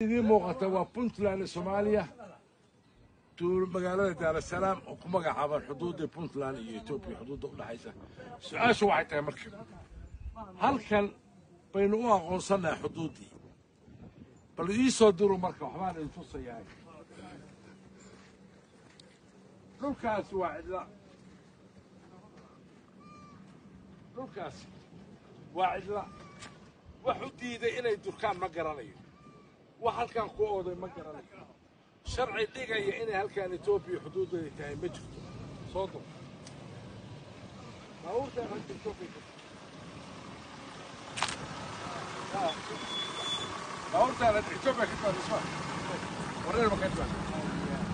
idin muuqata waa puntland soomaaliya magaalada daar es salaam oo ku magacaaban xuduudda puntland iyo etoobiya xuduudda u dhaxaysa su-aashu waxay tahay marka halkan baynu u aqoonsanahay xuduuddii bal ii soo diro marka waxbaan idin tusayaa dhulkaasi waa cidla dhulkaasi waa cidla wax u diiday inay durkaan ma garanayo wax halkan ku ooday ma garanayo sharci dhigaya inay halkan etoobiya xuduudeeda tahay ma jirto soo dur baabuurtaan halka etoobiya baabuurtaan halka etoobiya ka taadisma wardheer ma ka taad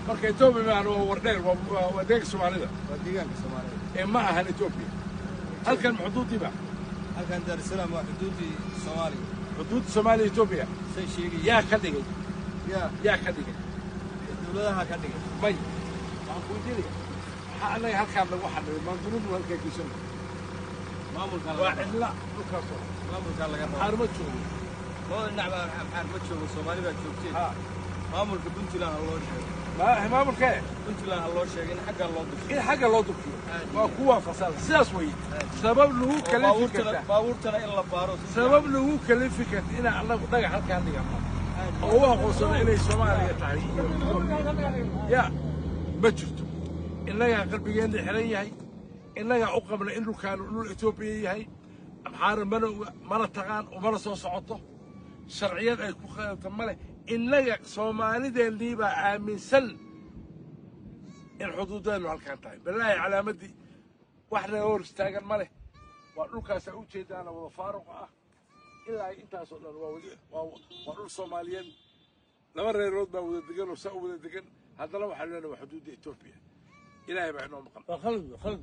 marka etoobiya maahan waa wardheer waa deeganka soomaalida waa deegaanka soomaalida ee ma ahan etoobiya halkan xuduuddii ba halkan daar es salaam waa xuduuddii soomaaliya xuduudda soomaaliya etoobiya say sheegayeen yaa ka dhigay yaa ka dhigay dowladaha ka dhigay may waxaan kuu jeedaya waxaa annaga halkaan lagu xadhibay maandurudu halkaa geysan maamulka waa cidla dhulkaasoo maamulka laga rabo xaar ma joogo labada dhinac baa xaar ma joogo soomaali baa joogteen maamulka puntland ha loo sheego maamulkee puntland ha loo sheego in xagga loo durkiyo in xagga loo durkiyo waa ku waafaqsan sidaas weeye sabab lagu kalifi karta baabuurtana in la baaro sabab lagu kalifi karta inaan annagu dhagax halkaan dhigano oo u aqoonsano inay soomaaliya tahay ya ma jirto innagaa qalbigeenna xiran yahay innagaa u qabna in dhulkaanu dhul etoobiya yahay amxaara mana taqaan umana soo socoto sharciyad ay ku qaadata male innaga soomaalideennii baa aaminsan in xuduuddeennu halkaan tahay balaahi calaamaddii wax naga hor istaagan ma leh waa dhulkaasaa u jeedaana wada faaruqa ah ilaa intaasoo dhan waa dhul soomaaliyeed laba reerood baa wada degan oo saa u wada degan haddana waxaa leenahay waa xuduudda etoobiya ilaahay baa inoo maqan waa khalad